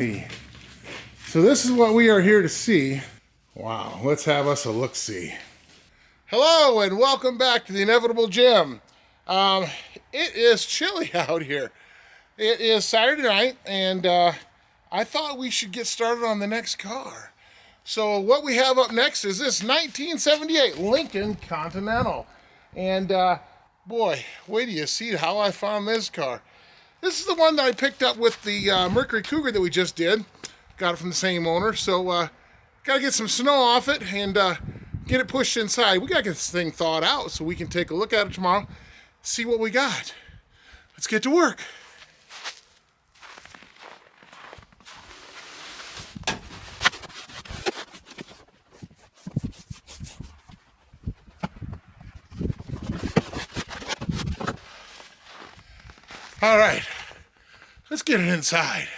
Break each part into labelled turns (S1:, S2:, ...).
S1: Alrighty. So this is what we are here to see. Wow, let's have us a look-see. Hello and welcome back to the Inevitable Gym. It is chilly out here. It is Saturday night and I thought we should get started on the next car. So what we have up next is this 1978 Lincoln Continental. And boy, wait till you see how I found this car. This is the one that I picked up with the Mercury Cougar that we just did. Got it from the same owner. So got to get some snow off it and get it pushed inside. We got to get this thing thawed out so we can take a look at it tomorrow, see what we got. Let's get to work. All right, let's get it inside.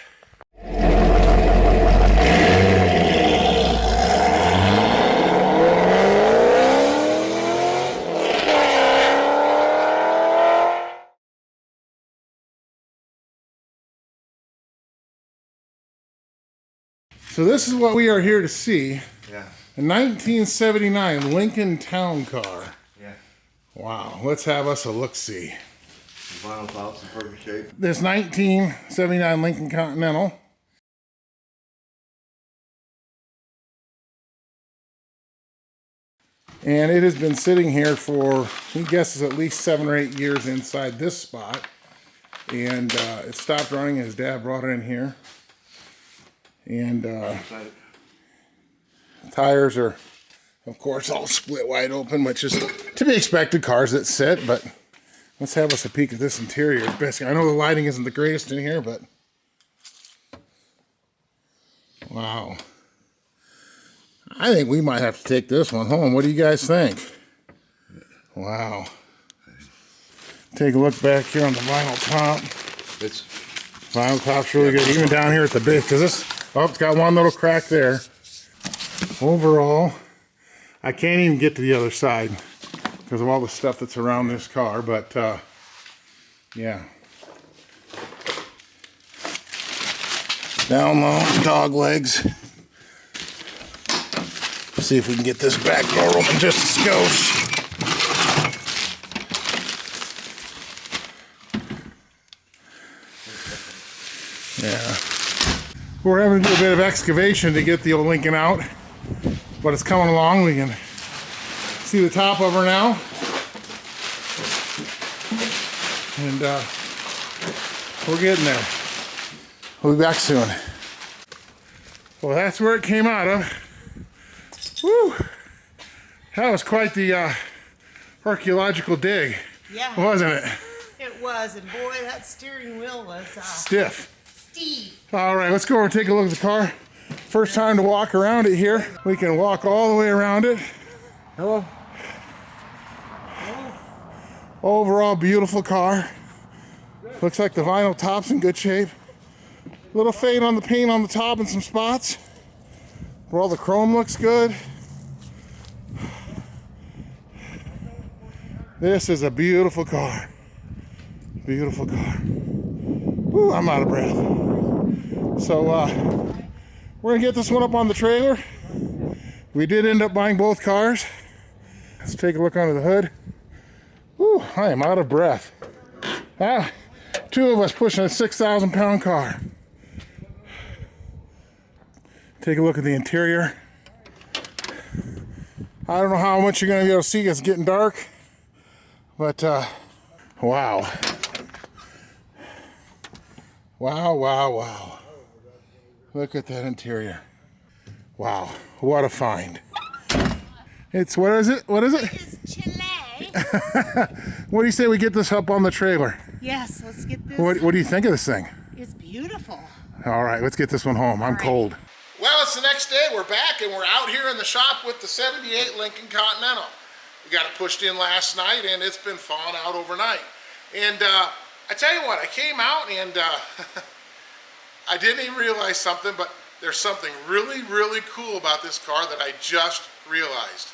S1: So this is what we are here to see.
S2: Yeah.
S1: A 1979 Lincoln Town Car.
S2: Yeah.
S1: Wow, let's have us a look-see.
S2: Vinyl tops in perfect shape.
S1: This 1979 Lincoln Continental. And it has been sitting here for, he guesses, at least 7 or 8 years inside this spot. And it stopped running. His dad brought it in here. And tires are, of course, all split wide open, which is to be expected, cars that sit, but let's have us a peek at this interior. Basically, I know the lighting isn't the greatest in here, but wow. I think we might have to take this one home. What do you guys think? Wow. Take a look back here on the vinyl top. Vinyl top's really good, even down here at the base, because this, oh, it's got one little crack there. Overall, I can't even get to the other side because of all the stuff that's around this car, but yeah. Down low, dog legs. See if we can get this back door open just a skosh. Yeah. We're having to do a bit of excavation to get the old Lincoln out, but it's coming along. We can see the top of her now. And we're getting there. We'll be back soon. Well, that's where it came out of. Woo! That was quite the archaeological dig,
S3: yeah,
S1: wasn't it?
S3: It was, and boy, that steering wheel was
S1: stiff.
S3: Steve.
S1: All right, let's go over and take a look at the car. First time to walk around it here. We can walk all the way around it. Hello. Overall, beautiful car. Looks like the vinyl top's in good shape. Little fade on the paint on the top in some spots. Where all the chrome looks good. This is a beautiful car. Beautiful car. Ooh, I'm out of breath. So we're gonna get this one up on the trailer. We did end up buying both cars. Let's take a look under the hood. Ooh, I am out of breath. Two of us pushing a 6,000 pound car. Take a look at the interior. I don't know how much you're gonna be able to see, it's getting dark. But wow. Wow, wow, wow. Look at that interior. Wow, what a find. It's, what is it? What is it?
S3: It is Chile.
S1: What do you say we get this up on the trailer?
S3: Yes, let's get this.
S1: What do you think of this thing?
S3: It's beautiful.
S1: All right, let's get this one home. I'm cold.
S4: Well, it's the next day. We're back and we're out here in the shop with the 78 Lincoln Continental. We got it pushed in last night and it's been thawing out overnight. And I tell you what, I came out and I didn't even realize something, but there's something really, really cool about this car that I just realized.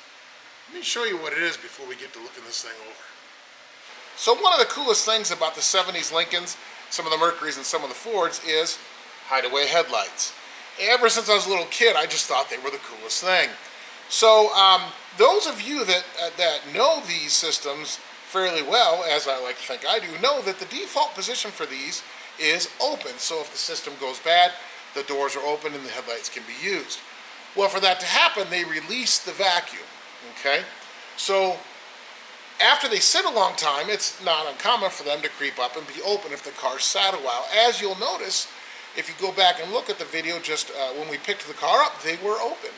S4: Let me show you what it is before we get to looking this thing over. So one of the coolest things about the 70s Lincolns, some of the Mercurys and some of the Fords, is hideaway headlights. Ever since I was a little kid, I just thought they were the coolest thing. So those of you that know these systems fairly well, as I like to think I do, know that the default position for these is open. So if the system goes bad, the doors are open and the headlights can be used. Well, for that to happen, they release the vacuum, okay? So after they sit a long time, it's not uncommon for them to creep up and be open if the car's sat a while. As you'll notice, if you go back and look at the video just when we picked the car up, they were open.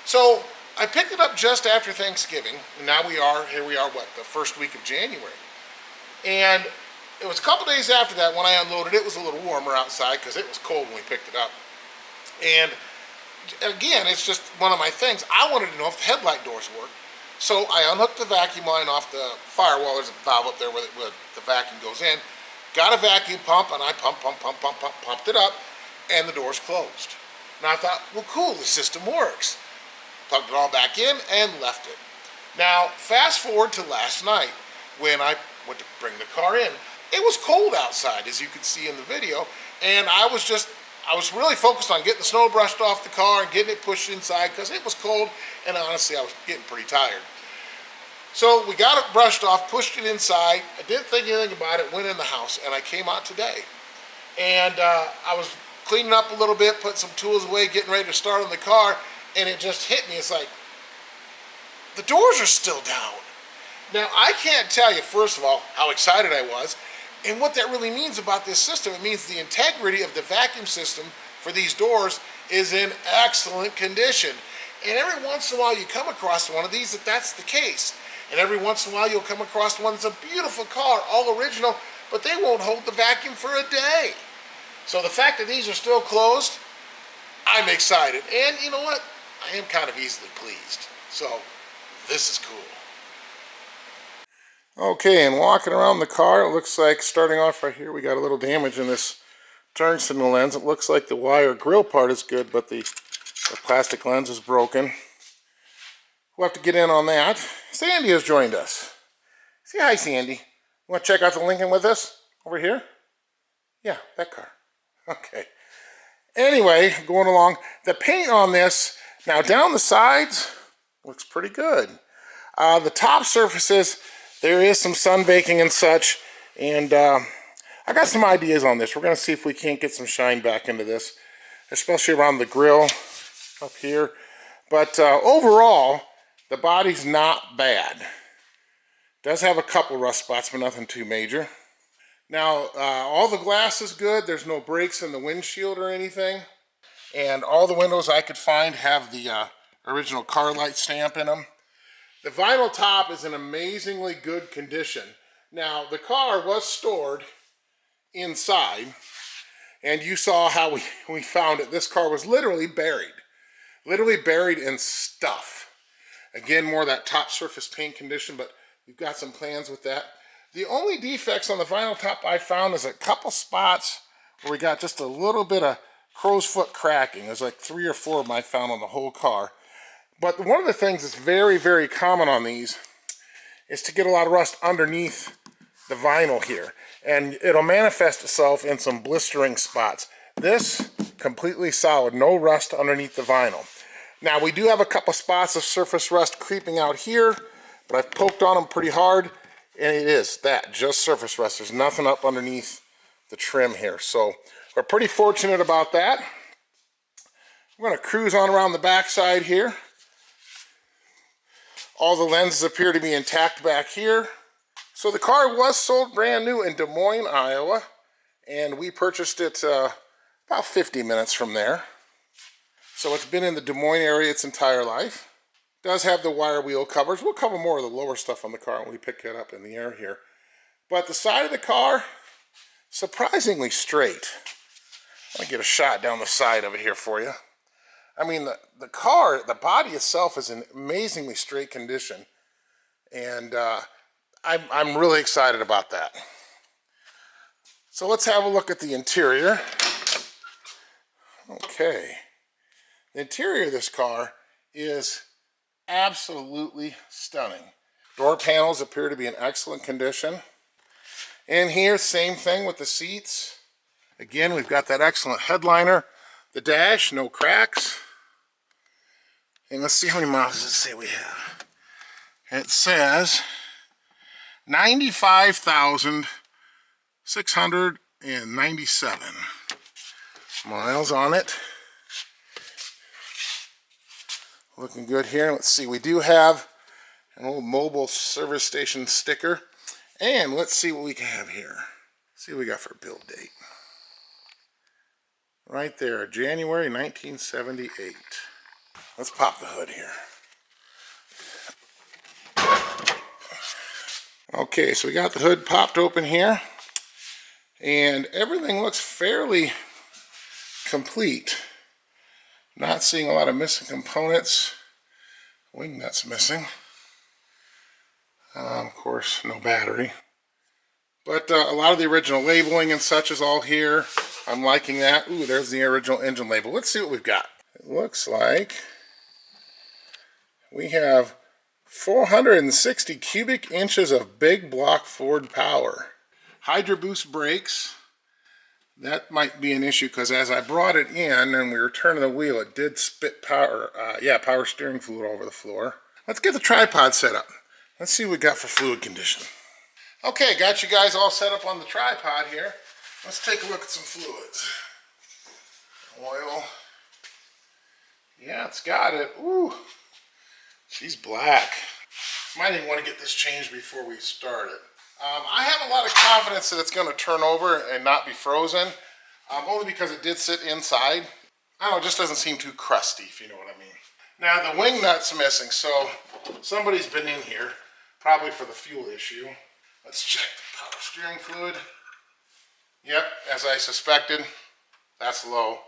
S4: So I picked it up just after Thanksgiving, and now here we are, what, the first week of January. And it was a couple days after that when I unloaded it. It was a little warmer outside because it was cold when we picked it up. And again, it's just one of my things. I wanted to know if the headlight doors work. So I unhooked the vacuum line off the firewall. There's a valve up there where the vacuum goes in. Got a vacuum pump, and I pumped it up, and the doors closed. Now I thought, well, cool, the system works. Plugged it all back in and left it. Now, fast forward to last night when I went to bring the car in. It was cold outside, as you could see in the video, and I was really focused on getting the snow brushed off the car and getting it pushed inside because it was cold, and honestly, I was getting pretty tired. So we got it brushed off, pushed it inside. I didn't think anything about it, went in the house, and I came out today. And I was cleaning up a little bit, putting some tools away, getting ready to start on the car, and it just hit me. It's like, the doors are still down. Now, I can't tell you, first of all, how excited I was, and what that really means about this system. It means the integrity of the vacuum system for these doors is in excellent condition. And every once in a while you come across one of these that's the case. And every once in a while you'll come across one that's a beautiful car, all original, but they won't hold the vacuum for a day. So the fact that these are still closed, I'm excited. And you know what? I am kind of easily pleased. So this is cool. Okay, and walking around the car, it looks like, starting off right here, we got a little damage in this turn signal lens. It looks like the wire grill part is good, but the plastic lens is broken. We'll have to get in on that. Sandy has joined us. Say hi, Sandy. You want to check out the Lincoln with us over here? Yeah, that car. Okay. Anyway, going along. The paint on this, now down the sides, looks pretty good. The top surfaces, there is some sun baking and such, and I got some ideas on this. We're going to see if we can't get some shine back into this, especially around the grill up here. But overall, the body's not bad. Does have a couple rust spots, but nothing too major. Now, all the glass is good. There's no breaks in the windshield or anything. And all the windows I could find have the original car light stamp in them. The vinyl top is in amazingly good condition. Now, the car was stored inside, and you saw how we found it. This car was literally buried in stuff. Again, more of that top surface paint condition, but we've got some plans with that. The only defects on the vinyl top I found is a couple spots where we got just a little bit of crow's foot cracking. There's like 3 or 4 of them I found on the whole car. But one of the things that's very, very common on these is to get a lot of rust underneath the vinyl here. And it'll manifest itself in some blistering spots. This, completely solid, no rust underneath the vinyl. Now, we do have a couple spots of surface rust creeping out here, but I've poked on them pretty hard, and it is that, just surface rust. There's nothing up underneath the trim here. So we're pretty fortunate about that. We're going to cruise on around the backside here. All the lenses appear to be intact back here. So the car was sold brand new in Des Moines, Iowa, and we purchased it about 50 minutes from there. So it's been in the Des Moines area its entire life. It does have the wire wheel covers. We'll cover more of the lower stuff on the car when we pick it up in the air here. But the side of the car, surprisingly straight. I'll get a shot down the side of it here for you. I mean, the car, the body itself is in amazingly straight condition. And I'm really excited about that. So let's have a look at the interior. Okay. The interior of this car is absolutely stunning. Door panels appear to be in excellent condition. And here, same thing with the seats. Again, we've got that excellent headliner. The dash, no cracks. And let's see how many miles does it say we have. It says 95,697 miles on it. Looking good here. Let's see, we do have an old mobile service station sticker. And let's see what we can have here. See what we got for build date. Right there, January 1978. Let's pop the hood here. Okay, so we got the hood popped open here. And everything looks fairly complete. Not seeing a lot of missing components. Wing nuts missing. Of course, no battery. But a lot of the original labeling and such is all here. I'm liking that. Ooh, there's the original engine label. Let's see what we've got. It looks like we have 460 cubic inches of big block Ford power. Hydro boost brakes. That might be an issue because as I brought it in and we were turning the wheel, it did spit power steering fluid over the floor. Let's get the tripod set up. Let's see what we got for fluid condition. Okay, got you guys all set up on the tripod here. Let's take a look at some fluids. Oil. Yeah, it's got it. Ooh, she's black. Might even want to get this changed before we start it. I have a lot of confidence that it's going to turn over and not be frozen, only because it did sit inside. I don't know, it just doesn't seem too crusty, if you know what I mean. Now the wing nut's missing, so somebody's been in here, probably for the fuel issue. Let's check the power steering fluid. Yep, as I suspected, that's low.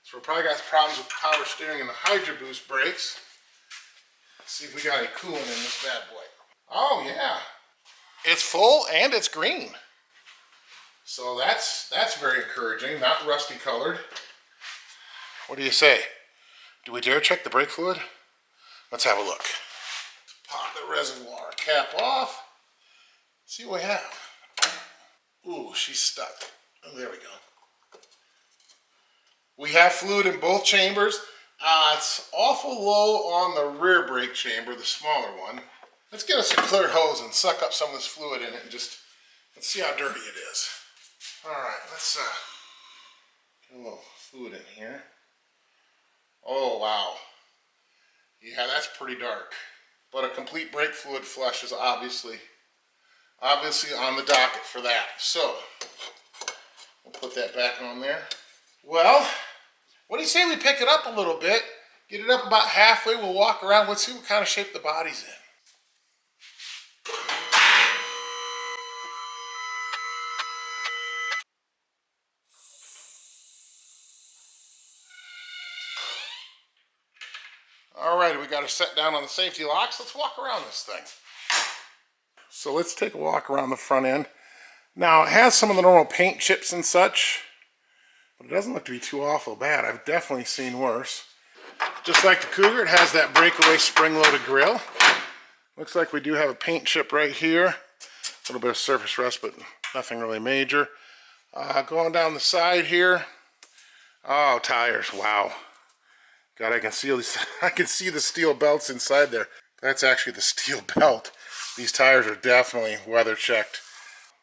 S4: So we probably got problems with the power steering and the Hydro Boost brakes. Let's see if we got any coolant in this bad boy. Oh yeah, it's full and it's green. So that's very encouraging, not rusty colored. What do you say? Do we dare check the brake fluid? Let's have a look. Pop the reservoir cap off. See what we have. Ooh, she's stuck. Oh, there we go. We have fluid in both chambers. It's awful low on the rear brake chamber, the smaller one. Let's get us a clear hose and suck up some of this fluid in it and just, let's see how dirty it is. All right, let's get a little fluid in here. Oh, wow. Yeah, that's pretty dark. But a complete brake fluid flush is obviously on the docket for that. So, we'll put that back on there. Well, what do you say we pick it up a little bit, get it up about halfway, we'll walk around, let's see what kind of shape the body's in. Alright, we got her set down on the safety locks. Let's walk around this thing. So let's take a walk around the front end. Now, it has some of the normal paint chips and such, but it doesn't look to be too awful bad. I've definitely seen worse. Just like the Cougar, it has that breakaway spring-loaded grille. Looks like we do have a paint chip right here. A little bit of surface rust, but nothing really major. Going down the side here. Oh, tires, wow. God, I can see the steel belts inside there. That's actually the steel belt. These tires are definitely weather checked.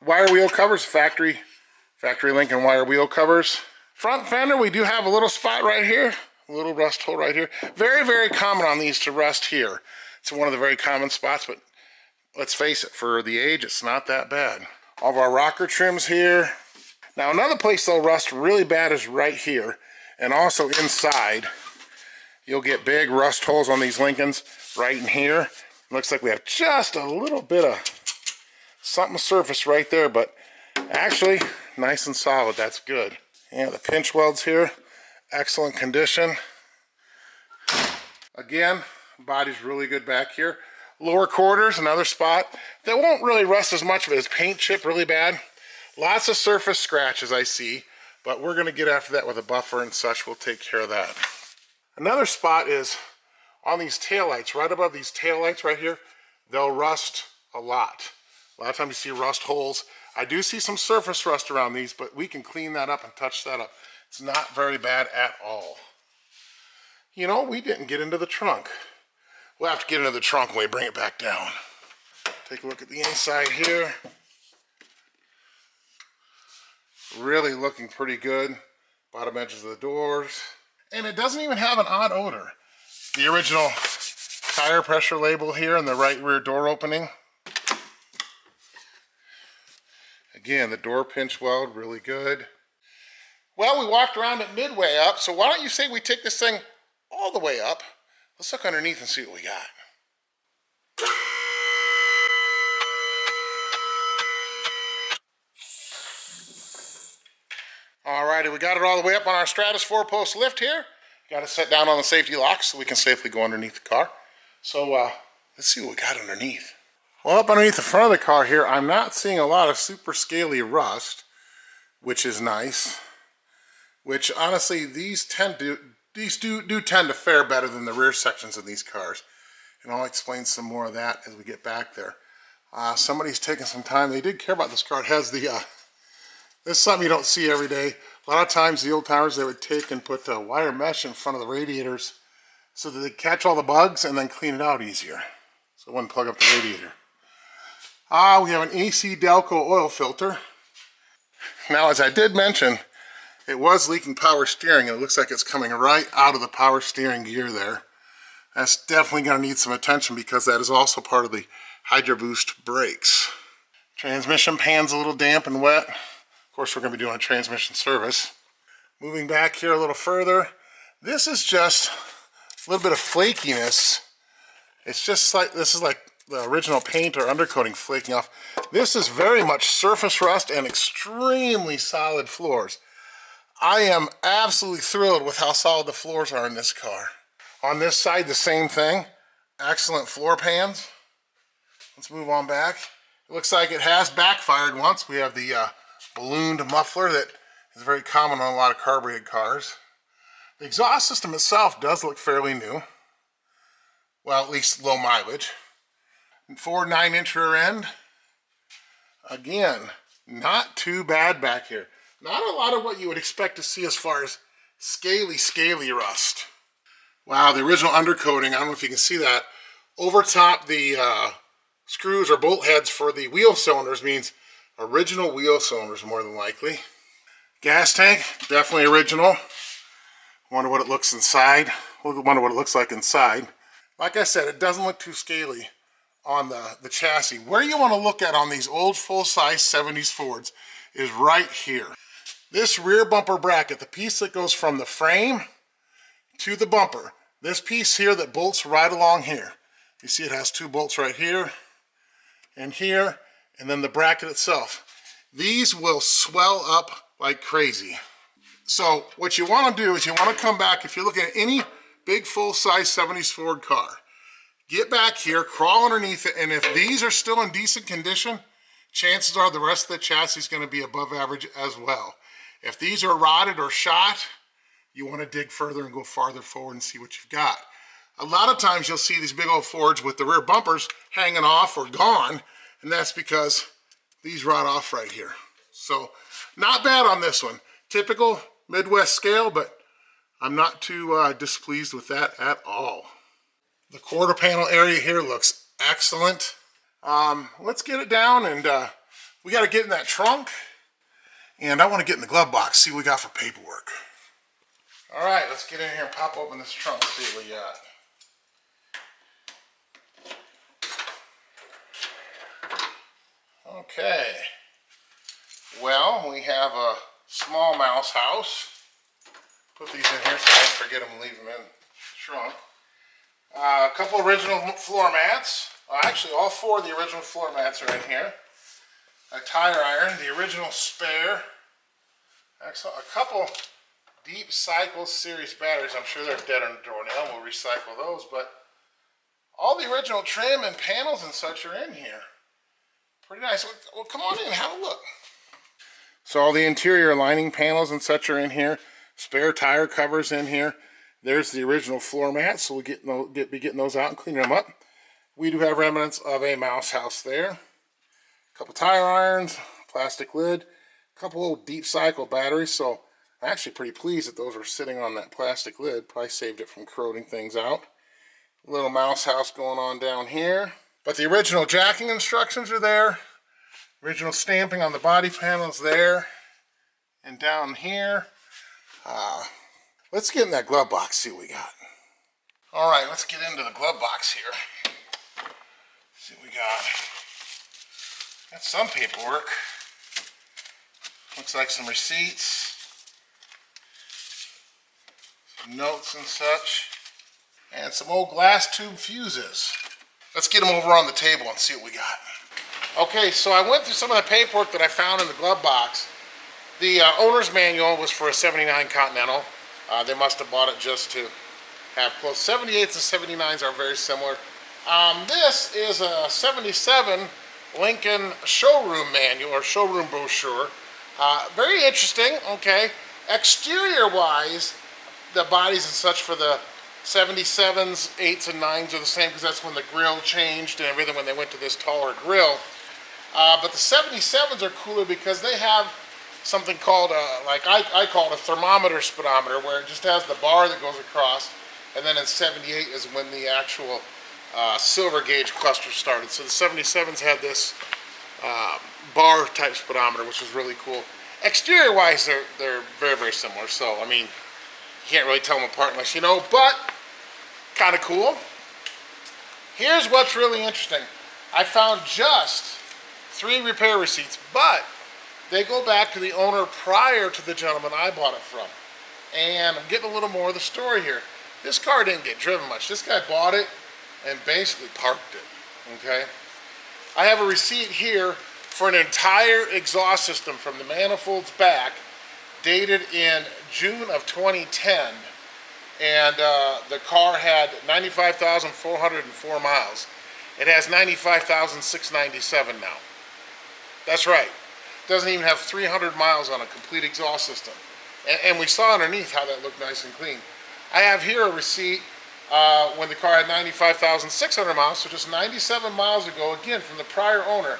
S4: Wire wheel covers, factory Lincoln wire wheel covers. Front fender, we do have a little spot right here, a little rust hole right here. Very, very common on these to rust here. It's one of the very common spots, but let's face it, for the age, it's not that bad. All of our rocker trims here. Now, another place they'll rust really bad is right here, and also inside. You'll get big rust holes on these Lincolns right in here. Looks like we have just a little bit of something surface right there, but actually nice and solid. That's good. Yeah, the pinch welds here, excellent condition. Again, body's really good back here. Lower quarters, another spot that won't really rust as much, but it's paint chip really bad. Lots of surface scratches I see, but we're gonna get after that with a buffer and such. We'll take care of that. Another spot is on these taillights, right above these taillights right here, they'll rust a lot. A lot of times you see rust holes. I do see some surface rust around these, but we can clean that up and touch that up. It's not very bad at all. You know, we didn't get into the trunk. We'll have to get into the trunk when we bring it back down. Take a look at the inside here. Really looking pretty good. Bottom edges of the doors. And it doesn't even have an odd odor. The original tire pressure label here in the right rear door opening. Again, the door pinch weld, really good. Well, we walked around it midway up, so why don't you say we take this thing all the way up? Let's look underneath and see what we got. Alrighty, we got it all the way up on our Stratus 4-post lift here. Got it set down on the safety lock so we can safely go underneath the car. So let's see what we got underneath. Well, up underneath the front of the car here, I'm not seeing a lot of super scaly rust, which is nice. Which honestly, these do tend to fare better than the rear sections of these cars. And I'll explain some more of that as we get back there. Somebody's taking some time. They did care about this car. It has the, this is something you don't see every day. A lot of times the old timers, they would take and put wire mesh in front of the radiators so that they catch all the bugs and then clean it out easier. So it wouldn't plug up the radiator. We have an AC Delco oil filter. Now, as I did mention, it was leaking power steering, and it looks like it's coming right out of the power steering gear there. That's definitely going to need some attention because that is also part of the Hydro Boost brakes. Transmission pan's a little damp and wet. Of course, we're going to be doing a transmission service. Moving back here a little further, this is just a little bit of flakiness. It's just like, this is like the original paint or undercoating flaking off. This is very much surface rust and extremely solid floors. I am absolutely thrilled with how solid the floors are in this car. On this side, the same thing. Excellent floor pans. Let's move on back. It looks like it has backfired once. We have the ballooned muffler that is very common on a lot of carbureted cars. The exhaust system itself does look fairly new. Well, at least low mileage. 4 9-inch rear end. Again, not too bad back here. Not a lot of what you would expect to see as far as scaly rust. Wow, the original undercoating, I don't know if you can see that. Over top the screws or bolt heads for the wheel cylinders means original wheel cylinders more than likely. Gas tank, definitely original. Wonder what it looks inside. Wonder what it looks like inside. Like I said, it doesn't look too scaly on the chassis. Where you want to look at on these old full-size 70s Fords is right here. This rear bumper bracket, the piece that goes from the frame to the bumper, this piece here that bolts right along here. You see it has 2 bolts right here, and then the bracket itself. These will swell up like crazy. So what you want to do is you want to come back, if you're looking at any big full-size 70s Ford car, get back here, crawl underneath it, and if these are still in decent condition, chances are the rest of the chassis is going to be above average as well. If these are rotted or shot, you want to dig further and go farther forward and see what you've got. A lot of times you'll see these big old Fords with the rear bumpers hanging off or gone, and that's because these rot off right here. So not bad on this one. Typical Midwest scale, but I'm not too displeased with that at all. The quarter panel area here looks excellent. Let's get it down, and we got to get in that trunk, and I want to get in the glove box, see what we got for paperwork. All right, let's get in here and pop open this trunk, see what we got. Okay, well, we have a small mouse house. Put these in here so I don't forget them and leave them in the trunk. A couple original floor mats. Actually, all 4 of the original floor mats are in here. A tire iron, the original spare. Excellent. A couple Deep Cycle series batteries. I'm sure they're dead on the doornail. We'll recycle those, but all the original trim and panels and such are in here. Pretty nice. Well, come on in, have a look. So all the interior lining panels and such are in here. Spare tire covers in here. There's the original floor mats, so we'll be getting those out and cleaning them up. We do have remnants of a mouse house there. A couple tire irons, plastic lid, a couple old deep cycle batteries, so I'm actually pretty pleased that those were sitting on that plastic lid. Probably saved it from corroding things out. A little mouse house going on down here. But the original jacking instructions are there. Original stamping on the body panels there. And down here. Let's get in that glove box, see what we got. All right, let's get into the glove box here. See what we got. Got some paperwork. Looks like some receipts, some notes and such, and some old glass tube fuses. Let's get them over on the table and see what we got. Okay, so I went through some of the paperwork that I found in the glove box. The owner's manual was for a 79 Continental. They must have bought it just to have close. 78s and 79s are very similar. This is a 77 Lincoln showroom manual or showroom brochure. Very interesting, okay. Exterior wise, the bodies and such for the 77s, 8s, and 9s are the same because that's when the grill changed and everything when they went to this taller grill. But the 77s are cooler because they have something called, like I call it a thermometer speedometer, where it just has the bar that goes across, and then in 78 is when the actual silver gauge cluster started. So the 77s had this bar type speedometer, which is really cool. Exterior wise, they're very, very similar. So, I mean, you can't really tell them apart unless you know, but kind of cool. Here's what's really interesting. I found just 3 repair receipts, but they go back to the owner prior to the gentleman I bought it from. And I'm getting a little more of the story here. This car didn't get driven much. This guy bought it and basically parked it, okay? I have a receipt here for an entire exhaust system from the manifolds back, dated in June of 2010. And the car had 95,404 miles. It has 95,697 now. That's right. Doesn't even have 300 miles on a complete exhaust system. And we saw underneath how that looked nice and clean. I have here a receipt when the car had 95,600 miles, so just 97 miles ago, again from the prior owner.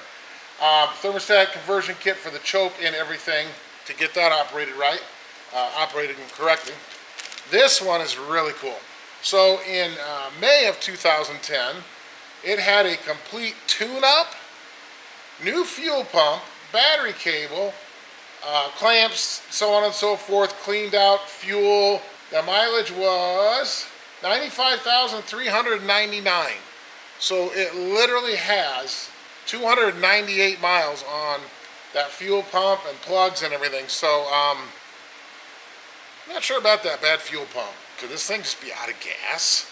S4: Thermostat conversion kit for the choke and everything to get that operated right, operating correctly. This one is really cool. So in May of 2010, it had a complete tune-up, new fuel pump, battery cable, clamps, so on and so forth, cleaned out fuel. The mileage was 95,399. So it literally has 298 miles on that fuel pump and plugs and everything. So I'm not sure about that bad fuel pump. Could this thing just be out of gas?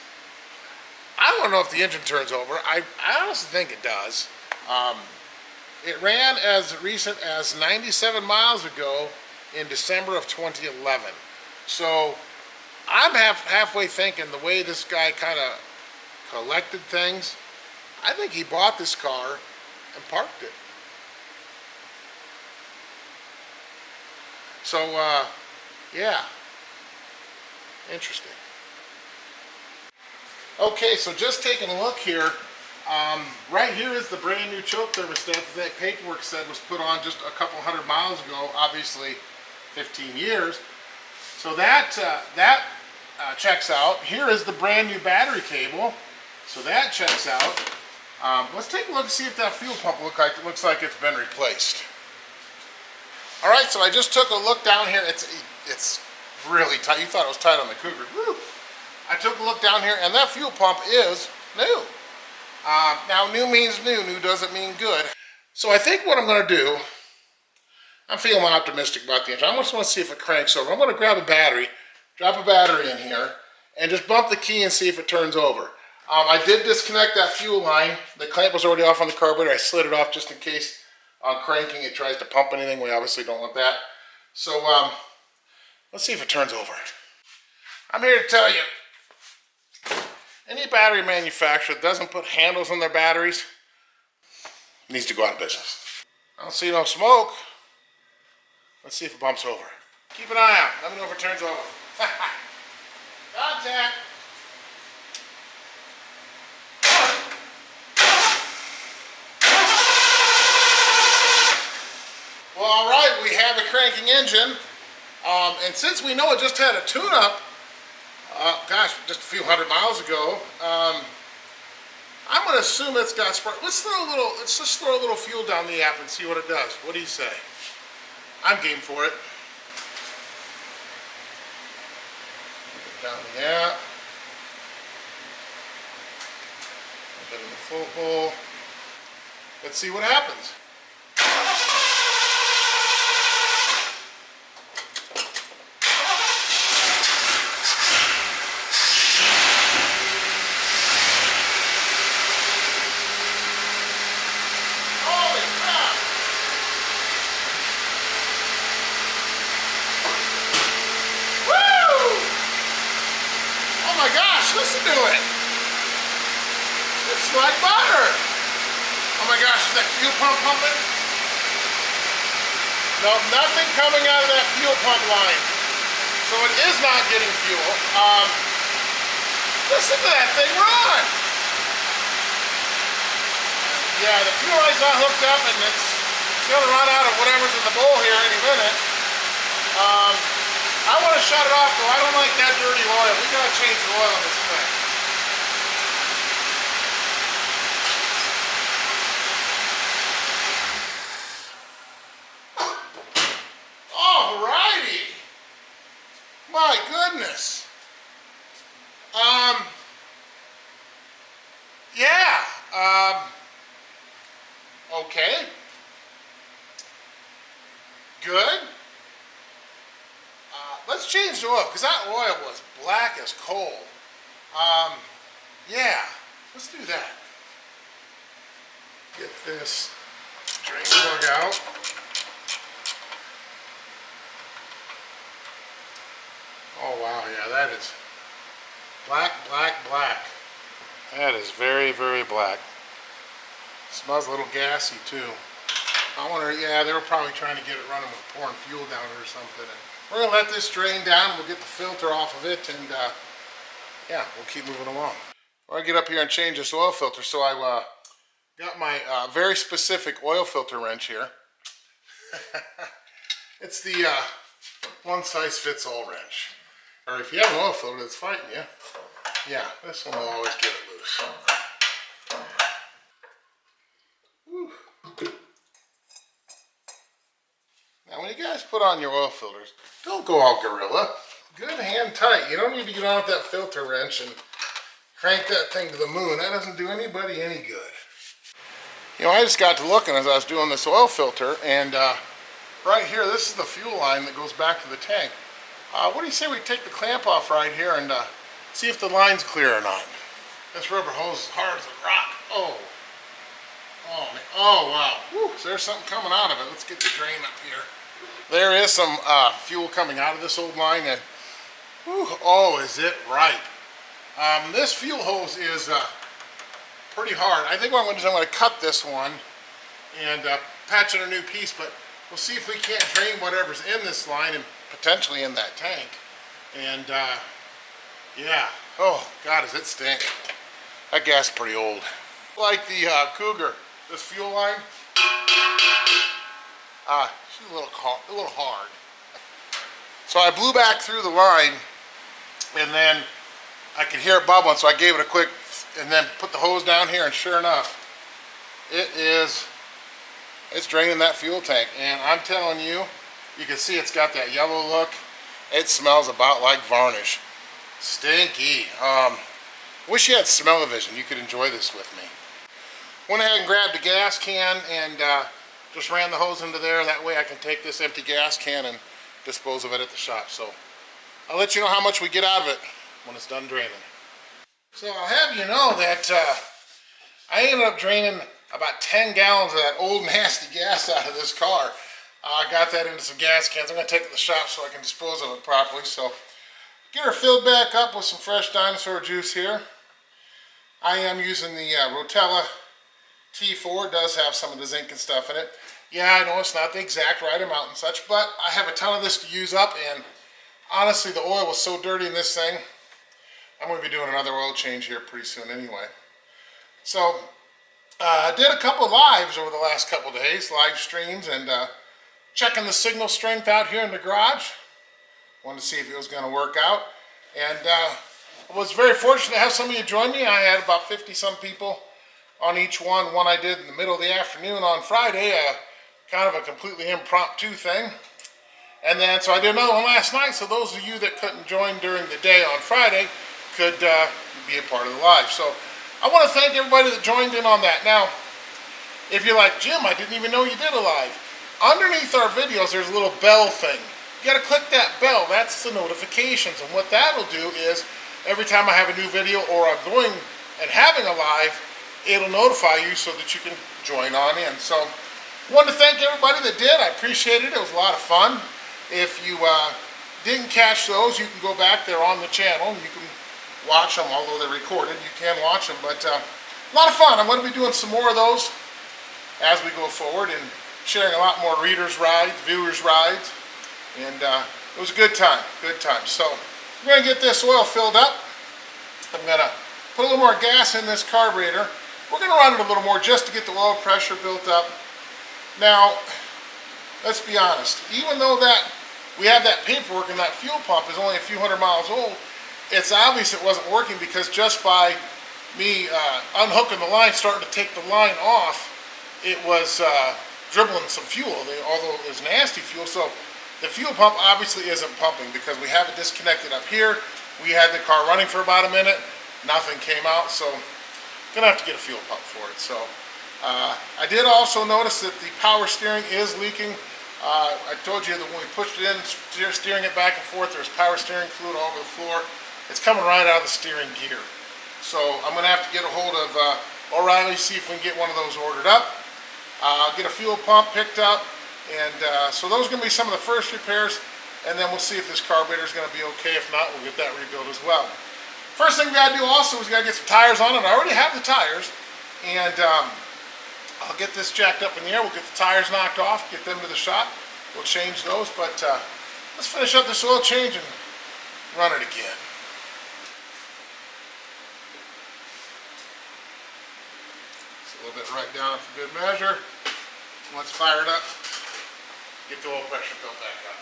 S4: I don't know if the engine turns over. I honestly think it does. It ran as recent as 97 miles ago in December of 2011. So I'm halfway thinking the way this guy kind of collected things, I think he bought this car and parked it. So, yeah, interesting. Okay, so just taking a look here, right here is the brand new choke thermostat that paperwork said was put on just a couple 100 miles ago, obviously 15 years. So that checks out. Here is the brand new battery cable, so that checks out. Let's take a look and see if that fuel pump looks like it's been replaced. All right, so I just took a look down here. It's really tight. You thought it was tight on the Cougar. Woo! I took a look down here, and that fuel pump is new. Now, new means new. New doesn't mean good. So I think what I'm going to do, I'm feeling optimistic about the engine. I just want to see if it cranks over. I'm going to grab a battery, drop a battery in here, and just bump the key and see if it turns over. I did disconnect that fuel line. The clamp was already off on the carburetor. I slid it off just in case on cranking it tries to pump anything. We obviously don't want that. So let's see if it turns over. I'm here to tell you, any battery manufacturer that doesn't put handles on their batteries needs to go out of business. I don't see no smoke. Let's see if it bumps over. Keep an eye out. Let me know if it turns over. Contact. have a cranking engine. And since we know it just had a tune-up, gosh, just a few hundred miles ago, I'm going to assume it's got spark. Let's just throw a little fuel down the app and see what it does. What do you say? I'm game for it. Down the app. Put it in the full hole. Let's see what happens. Listen to it. It's like butter. Oh my gosh, is that fuel pump pumping? No, nothing coming out of that fuel pump line. So it is not getting fuel. Listen to that thing run. Yeah, the fuel line's not hooked up and it's going to run out of whatever's in the bowl here any minute. I want to shut it off though. I don't like that dirty oil. We got to change the oil in this thing. Alrighty. My goodness. Yeah. Okay. Good. Let's change the oil, because that oil was black as coal. Yeah, let's do that. Get this drain plug out. Oh wow, yeah, that is black, black, black. That is very, very black. Smells a little gassy too. I wonder, yeah, they were probably trying to get it running with pouring fuel down it or something. And we're going to let this drain down. We'll get the filter off of it, and yeah, we'll keep moving along. I'll get up here and change this oil filter. So I got my very specific oil filter wrench here. It's the one-size-fits-all wrench. Or if you have an oil filter that's fighting you, yeah, this one will always get it loose. Whew. Now when you guys put on your oil filters, don't go all gorilla. Good hand tight. You don't need to get on with that filter wrench and crank that thing to the moon. That doesn't do anybody any good. You know, I just got to looking as I was doing this oil filter, and right here, this is the fuel line that goes back to the tank. What do you say we take the clamp off right here and see if the line's clear or not? This rubber hose is hard as a rock. Oh. Oh, man. Oh, wow. Whew. So there's something coming out of it. Let's get the drain up here. There is some fuel coming out of this old line, and whew, oh, is it right. This fuel hose is pretty hard. I think what I'm going to do is I'm going to cut this one and patch in a new piece, but we'll see if we can't drain whatever's in this line and potentially in that tank. And yeah, oh God, does it stink. That gas is pretty old. Like the Cougar, this fuel line, she's a little hard. So I blew back through the line, and then I could hear it bubbling, so I gave it a quick, and then put the hose down here, and sure enough, it's draining that fuel tank. And I'm telling you, you can see it's got that yellow look. It smells about like varnish. Stinky. Wish you had smell-o-vision. You could enjoy this with me. Went ahead and grabbed a gas can and just ran the hose into there. That way I can take this empty gas can and dispose of it at the shop. So I'll let you know how much we get out of it when it's done draining. So I'll have you know that I ended up draining about 10 gallons of that old nasty gas out of this car. I got that into some gas cans. I'm going to take it to the shop so I can dispose of it properly. So get her filled back up with some fresh dinosaur juice here. I am using the Rotella T4. It does have some of the zinc and stuff in it. Yeah, I know it's not the exact right amount and such, but I have a ton of this to use up, and honestly, the oil was so dirty in this thing, I'm going to be doing another oil change here pretty soon anyway. So, I did a couple lives over the last couple days, live streams, and checking the signal strength out here in the garage. Wanted to see if it was going to work out. And I was very fortunate to have some of you join me. I had about 50-some people on each one. One I did in the middle of the afternoon on Friday, kind of a completely impromptu thing. And then, so I did another one last night, so those of you that couldn't join during the day on Friday could be a part of the live. So I want to thank everybody that joined in on that. Now, if you're like, Jim, I didn't even know you did a live. Underneath our videos, there's a little bell thing. You gotta click that bell, that's the notifications. And what that'll do is, every time I have a new video or I'm going and having a live, it'll notify you so that you can join on in. So, I wanted to thank everybody that did. I appreciate it. It was a lot of fun. If you didn't catch those, you can go back there on the channel and you can watch them. Although they're recorded, you can watch them. But a lot of fun. I'm going to be doing some more of those as we go forward and sharing a lot more readers' rides, viewers' rides. And it was a good time, good time. So we're going to get this oil filled up. I'm going to put a little more gas in this carburetor. We're going to run it a little more just to get the oil pressure built up. Now, let's be honest. Even though that we have that paperwork and that fuel pump is only a few hundred miles old, it's obvious it wasn't working because just by me unhooking the line, starting to take the line off, it was dribbling some fuel, although it was nasty fuel. So the fuel pump obviously isn't pumping because we have it disconnected up here. We had the car running for about a minute. Nothing came out, so gonna have to get a fuel pump for it. So I did also notice that the power steering is leaking. I told you that when we pushed it in, steering it back and forth, there's power steering fluid all over the floor. It's coming right out of the steering gear. So I'm gonna have to get a hold of O'Reilly, see if we can get one of those ordered up. I'll get a fuel pump picked up. And so those are going to be some of the first repairs, and then we'll see if this carburetor is going to be okay. If not, we'll get that rebuilt as well. First thing we got to do also is we got to get some tires on it. I already have the tires, and I'll get this jacked up in the air. We'll get the tires knocked off, get them to the shop. We'll change those, but let's finish up this oil change and run it again. Just a little bit right down for good measure. Let's fire it up. Get the oil pressure built back up.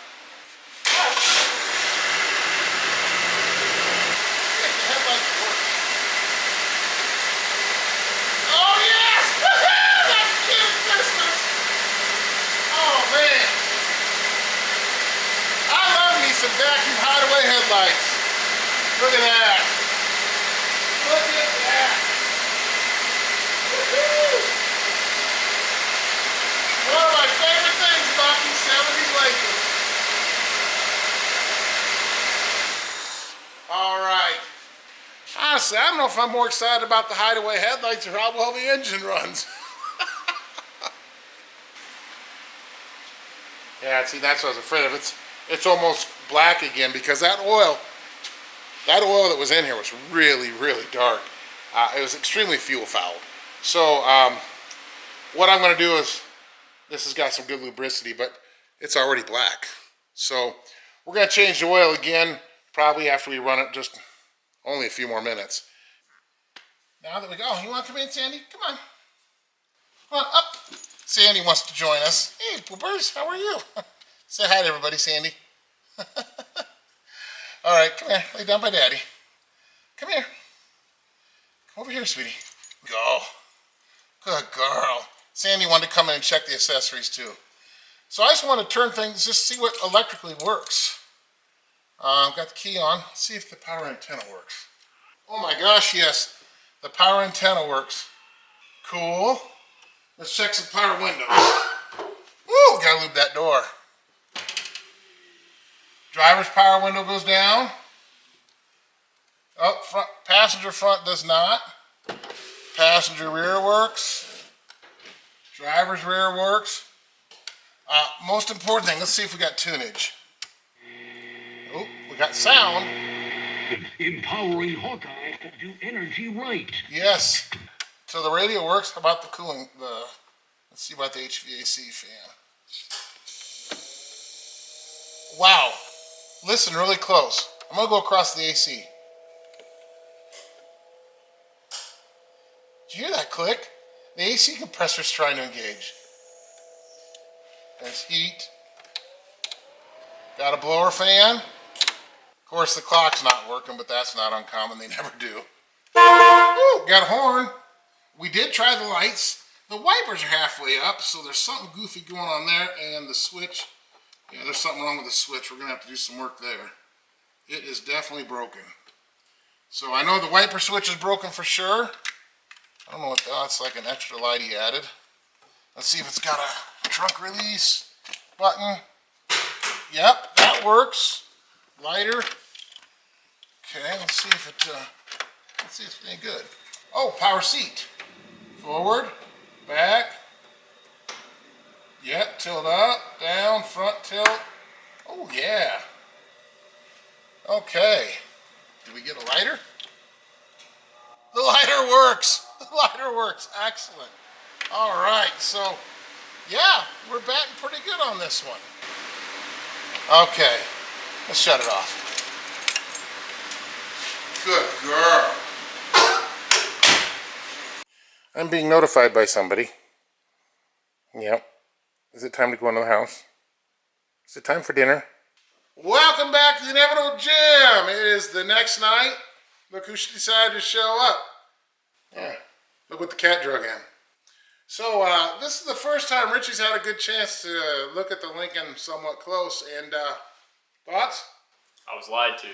S4: Get the headlights working. Oh yes! That's Kid's Christmas! Oh man! I love me some vacuum hideaway headlights. Look at that! Look at that! Woohoo! One of my favorite things about these 70s Lincolns. Alright. Honestly, I don't know if I'm more excited about the hideaway headlights or how well the engine runs. Yeah, see, that's what I was afraid of. It's almost black again because that oil that was in here was really, really dark. It was extremely fuel fouled. So, what I'm going to do is, this has got some good lubricity, but it's already black. So we're going to change the oil again, probably after we run it just only a few more minutes. Now that we go, you want to come in, Sandy? Come on. Come on, up. Sandy wants to join us. Hey, poopers, how are you? Say hi to everybody, Sandy. All right, come here. Lay down by Daddy. Come here. Come over here, sweetie. Go. Good girl. Sandy wanted to come in and check the accessories too. So I just want to turn things, just see what electrically works. Got the key on. Let's see if the power antenna works. Oh my gosh, yes. The power antenna works. Cool. Let's check some power windows. Woo, gotta lube that door. Driver's power window goes down. Oh, front, passenger front does not. Passenger rear works. Driver's rear works. Most important thing, let's see if we got tunage. Oh, we got sound.
S5: Empowering Hawkeye to do energy right.
S4: Yes. So the radio works. How about the cooling? Let's see about the HVAC fan. Wow. Listen really close. I'm going to go across the AC. Did you hear that click? The AC compressor's trying to engage. There's heat. Got a blower fan. Of course, the clock's not working, but that's not uncommon. They never do. Ooh, got a horn. We did try the lights. The wipers are halfway up, so there's something goofy going on there. And the switch, yeah, there's something wrong with the switch. We're going to have to do some work there. It is definitely broken. So I know the wiper switch is broken for sure. I don't know what that's like, an extra light he added. Let's see if it's got a trunk release button. Yep, that works. Lighter. Okay, let's see if it's any good. Oh, power seat. Forward, back. Yep, tilt up, down, front tilt. Oh yeah. Okay. Did we get a lighter? The lighter works. The lighter works. Excellent. All right, so yeah, we're batting pretty good on this one. Okay, let's shut it off. Good girl. I'm being notified by somebody. Yep. Is it time to go into the house? Is it time for dinner? Welcome back to the Inevitable Gym. It is the next night. Look who decided to show up. Yeah, look what the cat drug in. So this is the first time Richie's had a good chance to look at the Lincoln somewhat close. And thoughts?
S6: I was lied to.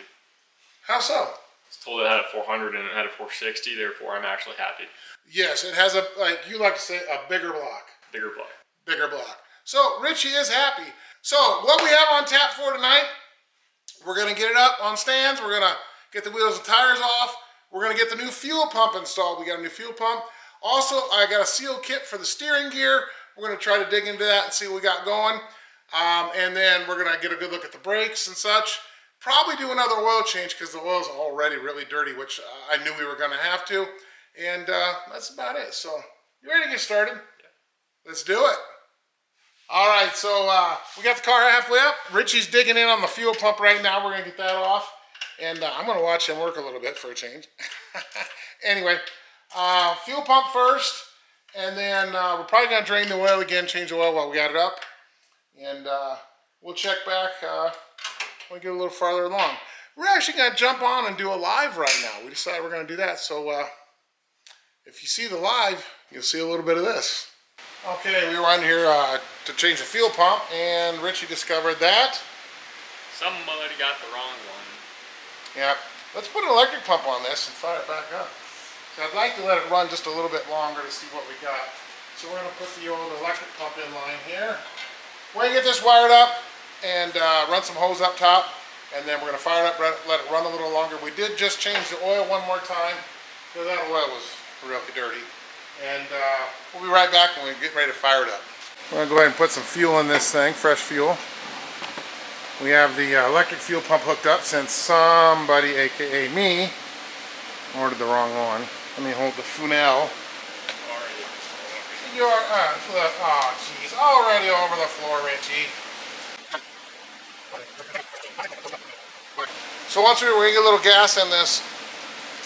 S4: How so?
S6: I was told it had a 400 and it had a 460, therefore I'm actually happy.
S4: Yes, it has a, like you like to say, a bigger block.
S6: Bigger block.
S4: Bigger block. So Richie is happy. So what we have on tap for tonight, we're going to get it up on stands. We're going to get the wheels and tires off. We're going to get the new fuel pump installed. We got a new fuel pump. Also, I got a seal kit for the steering gear. We're going to try to dig into that and see what we got going. And then we're going to get a good look at the brakes and such. Probably do another oil change because the oil's already really dirty, which I knew we were going to have to. And that's about it. So, you ready to get started? Yeah. Let's do it. All right, so we got the car halfway up. Richie's digging in on the fuel pump right now. We're going to get that off. And I'm going to watch him work a little bit for a change. Anyway, fuel pump first. And then we're probably going to drain the oil again, change the oil while we got it up. And we'll check back when we get a little farther along. We're actually going to jump on and do a live right now. We decided we're going to do that. So if you see the live, you'll see a little bit of this. Okay, we were on here to change the fuel pump, and Richie discovered that.
S6: Somebody got the wrong one.
S4: Yeah, let's put an electric pump on this and fire it back up. So I'd like to let it run just a little bit longer to see what we got. So we're going to put the old electric pump in line here. We're going to get this wired up and run some hose up top, and then we're going to fire it up, let it run a little longer. We did just change the oil one more time because that oil was really dirty. And we'll be right back when we get ready to fire it up. We're going to go ahead and put some fuel in this thing, fresh fuel. We have the electric fuel pump hooked up since somebody, aka me, ordered the wrong one. Let me hold the Funel. You're, oh jeez, already over the floor, Richie. So once we're going to get a little gas in this,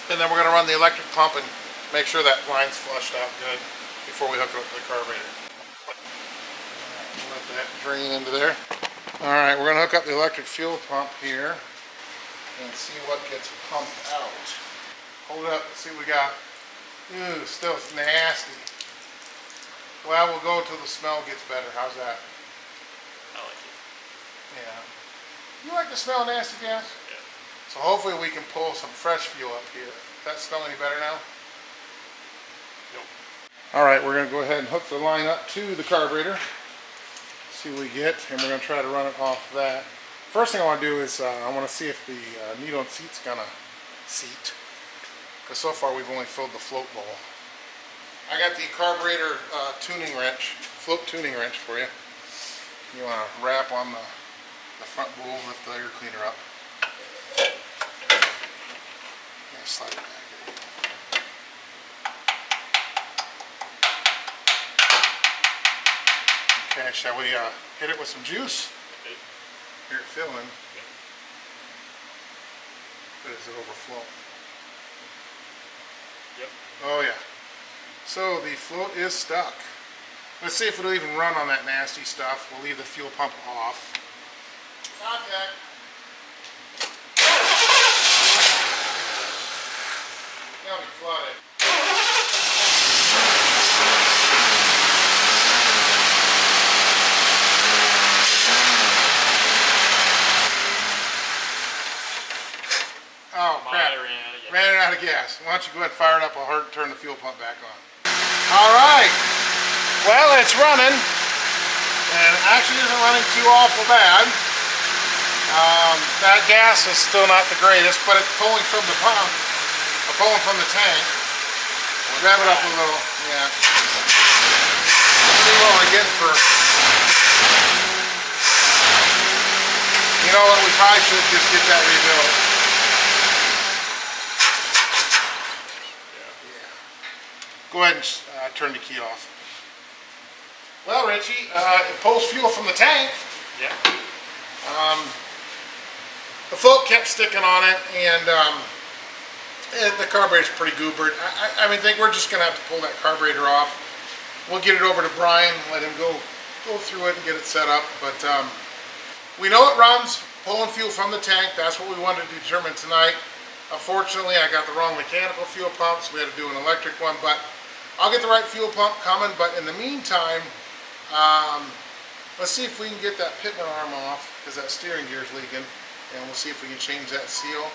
S4: and then we're going to run the electric pump and make sure that line's flushed out good before we hook it up to the carburetor. Let that drain into there. Alright, we're going to hook up the electric fuel pump here and see what gets pumped out. Hold it up and see what we got. Ooh, still nasty. Well, we'll go until the smell gets better. How's that?
S6: I like it.
S4: Yeah. You like the smell of nasty gas?
S6: Yeah.
S4: So hopefully we can pull some fresh fuel up here. Does that smell any better now?
S6: Nope.
S4: Alright, we're going to go ahead and hook the line up to the carburetor. See what we get, and we're going to try to run it off that. First thing I want to do is I want to see if the needle and seat's going to seat. Because so far we've only filled the float bowl. I got the carburetor tuning wrench, float tuning wrench for you. You want to wrap on the front bowl, lift the air cleaner up. Yeah, slide it back. Okay, shall we hit it with some juice?
S6: Okay.
S4: Hear it filling. But does it overflow?
S6: Yep.
S4: Oh yeah. So the float is stuck. Let's see if it'll even run on that nasty stuff. We'll leave the fuel pump off. Contact. Now we flooded. Oh crap. Ran out of gas. Why don't you go ahead and fire it up? I'll turn the fuel pump back on. Alright. Well, it's running. And it actually isn't running too awful bad. That gas is still not the greatest, but it's pulling from the pump. Pulling from the tank. We'll rev it up a little. Yeah. Let's see what we're getting for. You know what? We probably should just get that rebuilt. Go ahead and turn the key off. Well, Richie, it pulls fuel from the tank.
S6: Yeah.
S4: The float kept sticking on it, and the carburetor's pretty goobered. I think we're just gonna have to pull that carburetor off. We'll get it over to Brian, let him go through it and get it set up. But we know it runs, pulling fuel from the tank. That's what we wanted to determine tonight. Unfortunately, I got the wrong mechanical fuel pump, so we had to do an electric one. But I'll get the right fuel pump coming. But in the meantime, let's see if we can get that pitman arm off, because that steering gear is leaking. And we'll see if we can change that seal.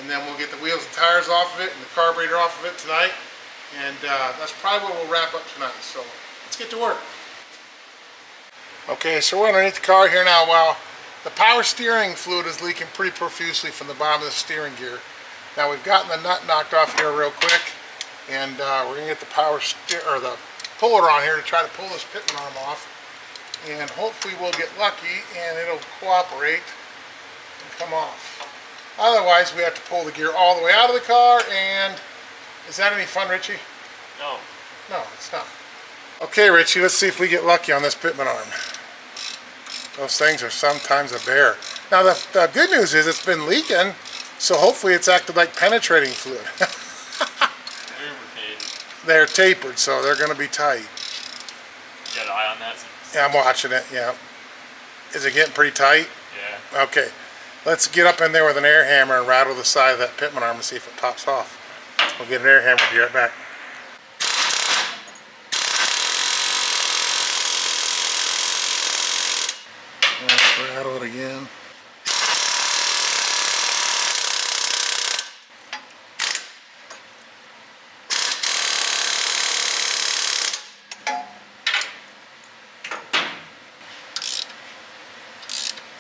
S4: And then we'll get the wheels and tires off of it and the carburetor off of it tonight. And that's probably where we'll wrap up tonight. So let's get to work. Okay, so we're underneath the car here now. Well, the power steering fluid is leaking pretty profusely from the bottom of the steering gear. Now we've gotten the nut knocked off here real quick. And we're going to get the the puller on here to try to pull this pitman arm off. And hopefully we'll get lucky and it'll cooperate and come off. Otherwise, we have to pull the gear all the way out of the car, and is that any fun, Richie?
S6: No.
S4: No, it's not. Okay, Richie, let's see if we get lucky on this pitman arm. Those things are sometimes a bear. Now, the good news is it's been leaking, so hopefully it's acted like penetrating fluid. They're tapered, so they're going to be tight.
S6: You got an eye on that?
S4: Yeah, I'm watching it, yeah. Is it getting pretty tight?
S6: Yeah.
S4: Okay. Let's get up in there with an air hammer and rattle the side of that pitman arm and see if it pops off. We'll get an air hammer. Be right back. Let's rattle it again.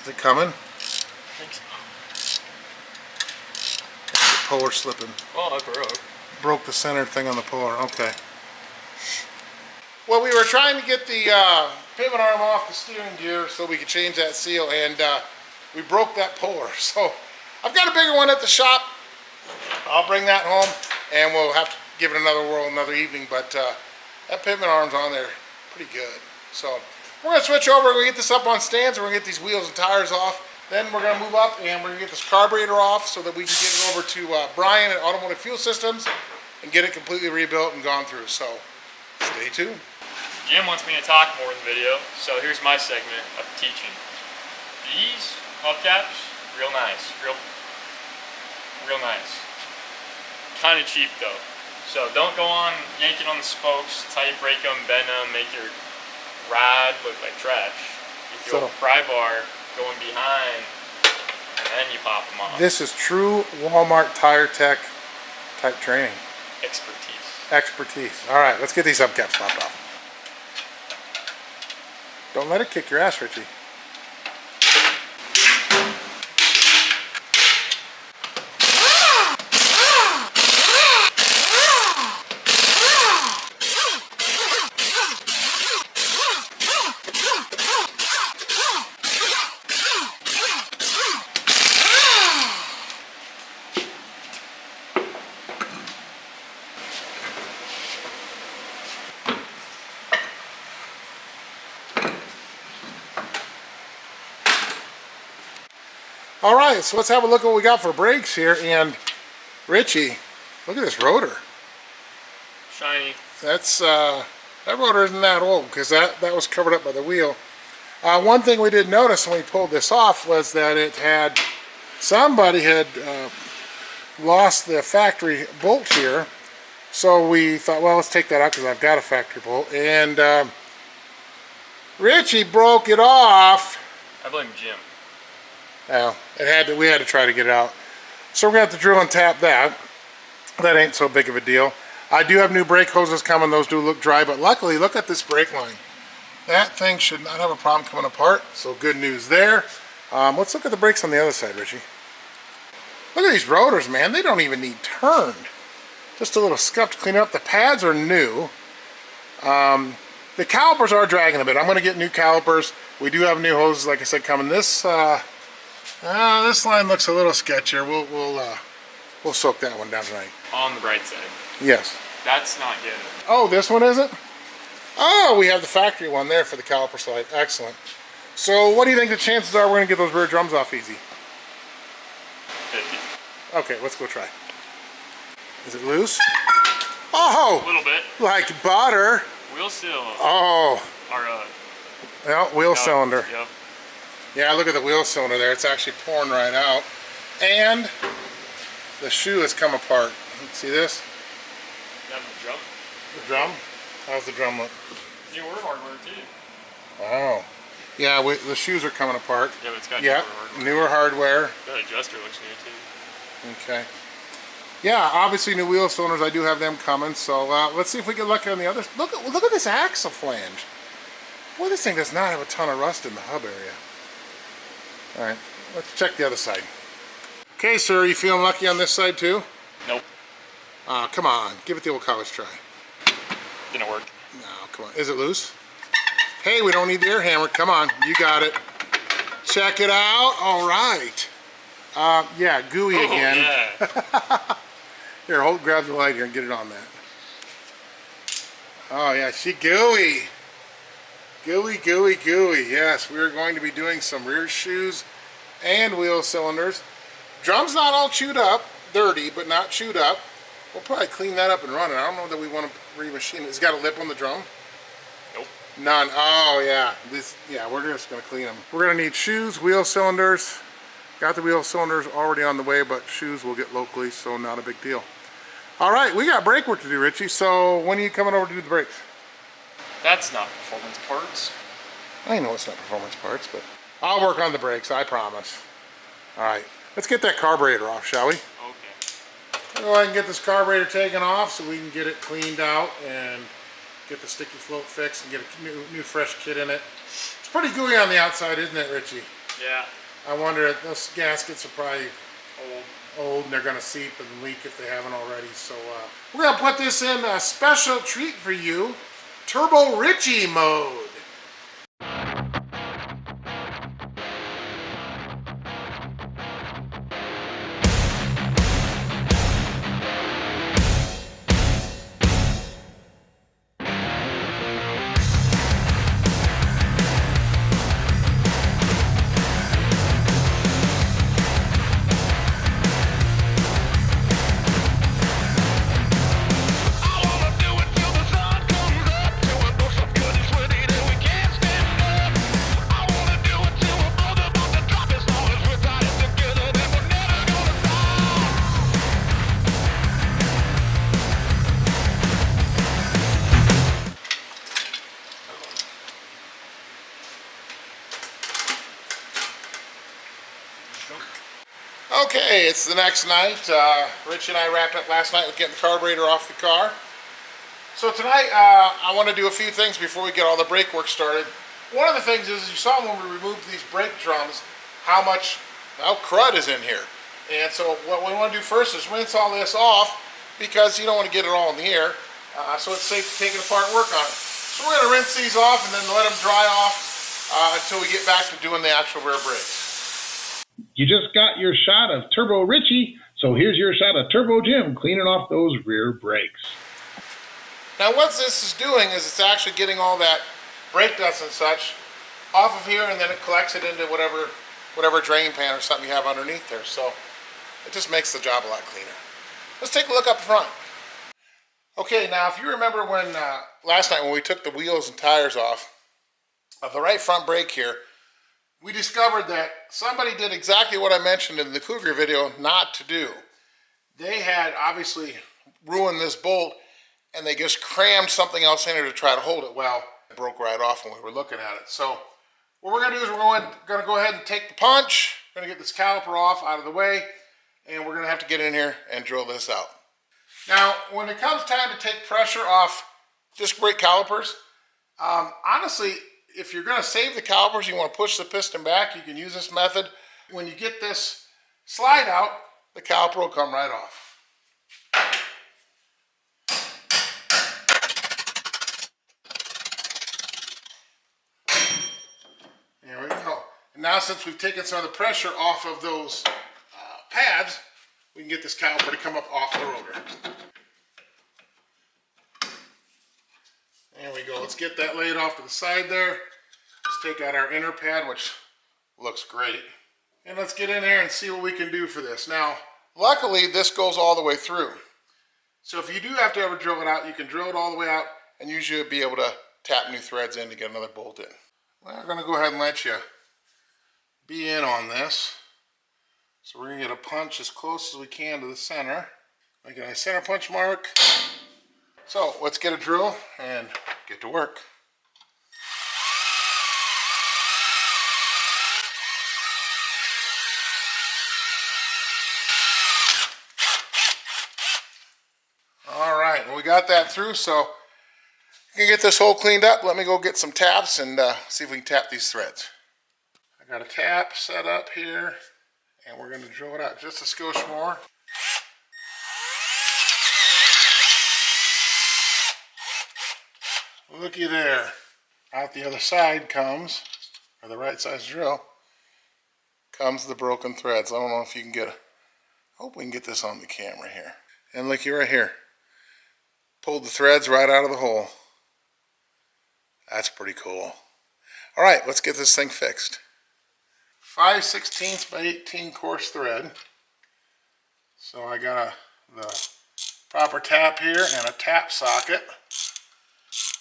S4: Is it coming?
S6: I think so.
S4: The puller slipping.
S6: Oh, it broke.
S4: Broke the center thing on the puller. Okay. Well, we were trying to get the pivot arm off the steering gear so we could change that seal, and we broke that puller. So I've got a bigger one at the shop. I'll bring that home, and we'll have to give it another whirl another evening. But that pivot arm's on there pretty good. So we're going to switch over. We're going to get this up on stands, and we're going to get these wheels and tires off. Then we're going to move up, and we're going to get this carburetor off so that we can get it over to Brian at Automotive Fuel Systems and get it completely rebuilt and gone through. So stay tuned.
S6: Jim wants me to talk more in the video, so here's my segment of teaching. These hubcaps, real nice, real nice. Kind of cheap though, so don't go on yanking on the spokes. That's how you break them, bend them, make your ride look like trash. You throw a pry bar going behind, and then you pop them off.
S4: This is true Walmart tire tech type training.
S6: Expertise.
S4: All right, let's get these hubcaps popped off. Don't let it kick your ass, Richie. All right, so let's have a look at what we got for brakes here. And Richie, look at this rotor.
S6: Shiny.
S4: That's that rotor isn't that old because that was covered up by the wheel. One thing we did notice when we pulled this off was that it had, somebody had lost the factory bolt here. So we thought, well, let's take that out because I've got a factory bolt. And Richie broke it off.
S6: I blame Jim.
S4: Well, we had to try to get it out. So we're going to have to drill and tap that. That ain't so big of a deal. I do have new brake hoses coming. Those do look dry, but luckily, look at this brake line. That thing should not have a problem coming apart, so good news there. Let's look at the brakes on the other side, Richie. Look at these rotors, man. They don't even need turned. Just a little scuff to clean up. The pads are new. The calipers are dragging a bit. I'm going to get new calipers. We do have new hoses, like I said, coming. This line looks a little sketchier. We'll soak that one down tonight.
S6: On the bright side.
S4: Yes.
S6: That's not good.
S4: Oh, this one isn't? Oh, we have the factory one there for the caliper slide. Excellent. So what do you think the chances are we're going to get those rear drums off easy?
S6: 50.
S4: Okay, let's go try. Is it loose? Oh!
S6: A little bit.
S4: Like butter.
S6: Wheel seal.
S4: Oh.
S6: Or,
S4: Well, wheel cylinder.
S6: Yep.
S4: Yeah, look at the wheel cylinder there. It's actually pouring right out. And the shoe has come apart. See this?
S6: That was the drum.
S4: The drum? How's the drum look?
S6: Newer hardware too.
S4: Oh. Yeah, the shoes are coming apart.
S6: Yeah, but it's got
S4: newer hardware.
S6: That adjuster looks new too.
S4: Okay. Yeah, obviously new wheel cylinders. I do have them coming. So let's see if we get lucky on the others. Look at this axle flange. Boy, this thing does not have a ton of rust in the hub area. All right, let's check the other side. Okay, sir, are you feeling lucky on this side too?
S6: Nope.
S4: Come on, give it the old college try.
S6: Didn't work.
S4: No, come on. Is it loose? Hey, we don't need the air hammer. Come on, you got it. Check it out. All right. Yeah, gooey again.
S6: Yeah.
S4: Here, grab the light here and get it on that. Oh yeah, she gooey. Gooey, gooey, gooey. Yes, we're going to be doing some rear shoes and wheel cylinders. Drum's not all chewed up, dirty, but not chewed up. We'll probably clean that up and run it. I don't know that we want to remachine it. It's got a lip on the drum?
S6: Nope.
S4: None. Oh yeah. We're just gonna clean them. We're gonna need shoes, wheel cylinders. Got the wheel cylinders already on the way, but shoes we'll get locally, so not a big deal. All right, we got brake work to do, Richie. So when are you coming over to do the brakes?
S6: That's not performance parts.
S4: I know it's not performance parts, but I'll work on the brakes, I promise. All right, let's get that carburetor off, shall we?
S6: Okay.
S4: Go ahead and get this carburetor taken off so we can get it cleaned out and get the sticky float fixed and get a new fresh kit in it. It's pretty gooey on the outside, isn't it, Richie?
S6: Yeah.
S4: I wonder if those gaskets are probably old and they're going to seep and leak if they haven't already. So we're going to put this in a special treat for you, Turbo Richie mode. Okay, it's the next night. Rich and I wrapped up last night with getting the carburetor off the car. So tonight, I want to do a few things before we get all the brake work started. One of the things is, you saw when we removed these brake drums, how much crud is in here. And so what we want to do first is rinse all this off, because you don't want to get it all in the air. So it's safe to take it apart and work on it. So we're going to rinse these off and then let them dry off until we get back to doing the actual rear brakes.
S1: You just got your shot of Turbo Richie, so here's your shot of Turbo Jim cleaning off those rear brakes.
S4: Now what this is doing is it's actually getting all that brake dust and such off of here, and then it collects it into whatever drain pan or something you have underneath there. So it just makes the job a lot cleaner. Let's take a look up front. Okay, now if you remember when last night when we took the wheels and tires off, of the right front brake here, we discovered that somebody did exactly what I mentioned in the Cougar video not to do. They had obviously ruined this bolt and they just crammed something else in here to try to hold it. Well, it broke right off when we were looking at it. So what we're gonna do is we're gonna go ahead and take the punch. We're gonna get this caliper off out of the way, and we're gonna have to get in here and drill this out. Now, when it comes time to take pressure off disc brake calipers, honestly, if you're going to save the calipers, you want to push the piston back, you can use this method. When you get this slide out, the caliper will come right off. There we go. And now since we've taken some of the pressure off of those pads, we can get this caliper to come up off the rotor. There we go. Let's get that laid off to the side there. Let's take out our inner pad, which looks great. And let's get in there and see what we can do for this. Now, luckily, this goes all the way through. So if you do have to ever drill it out, you can drill it all the way out and usually be able to tap new threads in to get another bolt in. We're going to go ahead and let you be in on this. So we're going to get a punch as close as we can to the center. Make a nice center punch mark. So let's get a drill and get to work. All right, well, we got that through, so we can get this hole cleaned up. Let me go get some taps and see if we can tap these threads. I got a tap set up here, and we're going to drill it out just a skosh more. Looky there. Out the other side comes, or the right size drill, comes the broken threads. I don't know if you can get I hope we can get this on the camera here. And looky right here. Pulled the threads right out of the hole. That's pretty cool. All right, let's get this thing fixed. 5/16 by 18 coarse thread. So I got the proper tap here and a tap socket.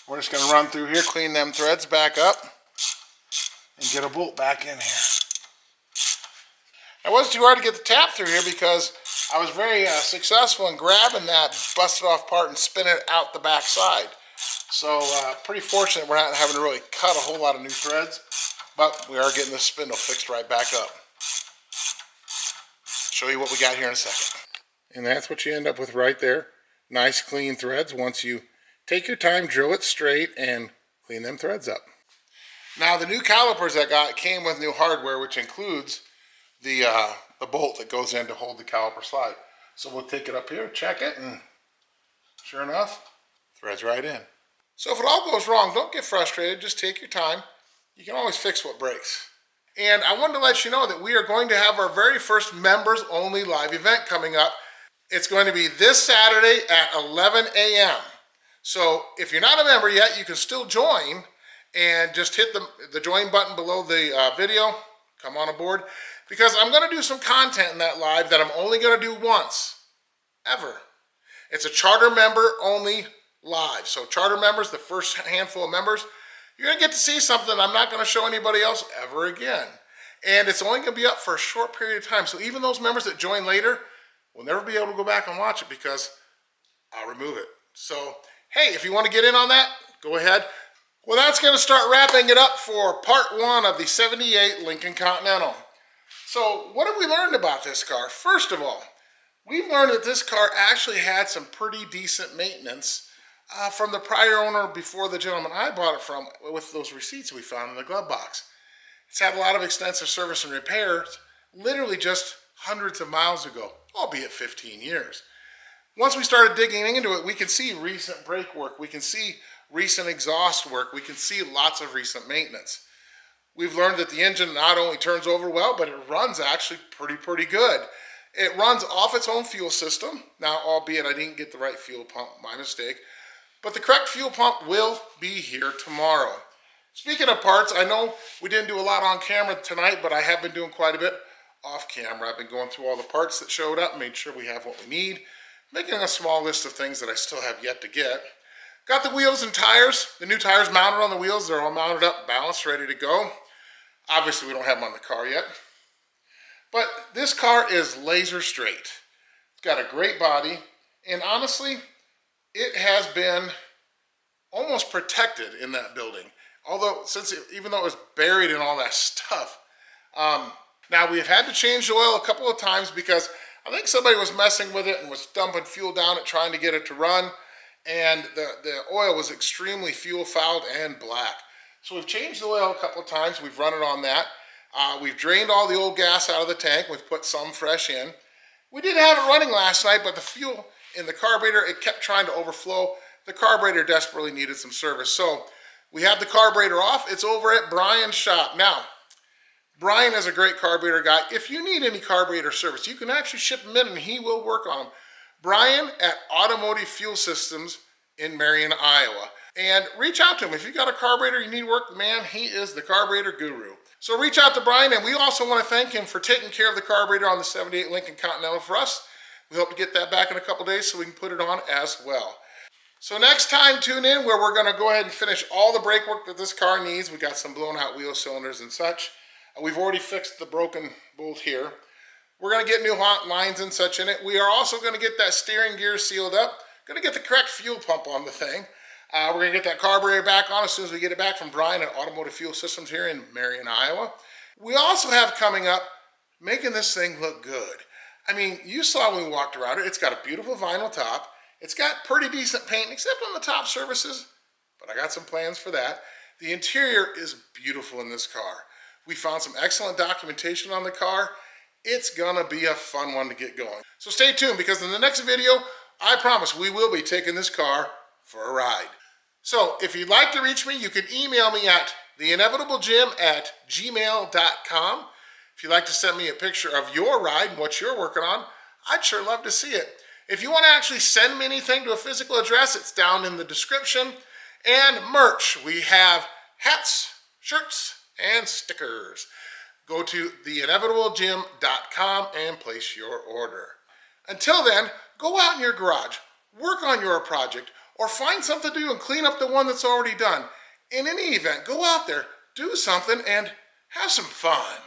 S4: We're just going to run through here, clean them threads back up, and get a bolt back in here. It wasn't too hard to get the tap through here because I was very successful in grabbing that busted off part and spinning it out the back side. So pretty fortunate we're not having to really cut a whole lot of new threads, but we are getting the spindle fixed right back up. Show you what we got here in a second. And that's what you end up with right there. Nice clean threads once you take your time, drill it straight, and clean them threads up. Now the new calipers I got came with new hardware, which includes the bolt that goes in to hold the caliper slide. So we'll take it up here, check it, and sure enough, threads right in. So if it all goes wrong, don't get frustrated, just take your time. You can always fix what breaks. And I wanted to let you know that we are going to have our very first members only live event coming up. It's going to be this Saturday at 11 a.m. So if you're not a member yet, you can still join and just hit the join button below the video. Come on aboard, because I'm going to do some content in that live that I'm only going to do once, ever. It's a charter member only live. So charter members, the first handful of members, you're going to get to see something I'm not going to show anybody else ever again. And it's only going to be up for a short period of time. So even those members that join later will never be able to go back and watch it because I'll remove it. So hey, if you want to get in on that, go ahead. Well, that's going to start wrapping it up for part one of the 78 Lincoln Continental. So what have we learned about this car? First of all, we've learned that this car actually had some pretty decent maintenance from the prior owner before the gentleman I bought it from, with those receipts we found in the glove box. It's had a lot of extensive service and repairs, literally just hundreds of miles ago, albeit 15 years. Once we started digging into it, we can see recent brake work, we can see recent exhaust work, we can see lots of recent maintenance. We've learned that the engine not only turns over well, but it runs actually pretty good. It runs off its own fuel system. Now, albeit I didn't get the right fuel pump, my mistake, but the correct fuel pump will be here tomorrow. Speaking of parts, I know we didn't do a lot on camera tonight, but I have been doing quite a bit off camera. I've been going through all the parts that showed up, made sure we have what we need, making a small list of things that I still have yet to get. Got the wheels and tires, the new tires mounted on the wheels. They're all mounted up, balanced, ready to go. Obviously, we don't have them on the car yet. But this car is laser straight. It's got a great body. And honestly, it has been almost protected in that building. Although, even though it was buried in all that stuff. Now, we've had to change the oil a couple of times because I think somebody was messing with it and was dumping fuel down it, trying to get it to run. And the oil was extremely fuel fouled and black. So we've changed the oil a couple of times. We've run it on that. We've drained all the old gas out of the tank. We've put some fresh in. We did have it running last night, but the fuel in the carburetor, it kept trying to overflow. The carburetor desperately needed some service. So we have the carburetor off. It's over at Brian's shop. Now, Brian is a great carburetor guy. If you need any carburetor service, you can actually ship them in and he will work on them. Brian at Automotive Fuel Systems in Marion, Iowa. And reach out to him. If you got a carburetor you need work, man, he is the carburetor guru. So reach out to Brian, and we also want to thank him for taking care of the carburetor on the 78 Lincoln Continental for us. We hope to get that back in a couple days so we can put it on as well. So next time, tune in where we're going to go ahead and finish all the brake work that this car needs. We got some blown out wheel cylinders and such. We've already fixed the broken bolt here. We're going to get new hot lines and such in it. We are also going to get that steering gear sealed up. Going to get the correct fuel pump on the thing. We're going to get that carburetor back on as soon as we get it back from Brian at Automotive Fuel Systems here in Marion, Iowa. We also have coming up making this thing look good. I mean, you saw when we walked around it. It's got a beautiful vinyl top. It's got pretty decent paint, except on the top surfaces, but I got some plans for that. The interior is beautiful in this car. We found some excellent documentation on the car. It's gonna be a fun one to get going. So stay tuned, because in the next video, I promise we will be taking this car for a ride. So if you'd like to reach me, you can email me at theinevitablegym@gmail.com. If you'd like to send me a picture of your ride and what you're working on, I'd sure love to see it. If you want to actually send me anything to a physical address, it's down in the description. And merch, we have hats, shirts, and stickers. Go to theinevitablegym.com and place your order. Until then, go out in your garage, work on your project, or find something to do and clean up the one that's already done. In any event, go out there, do something, and have some fun.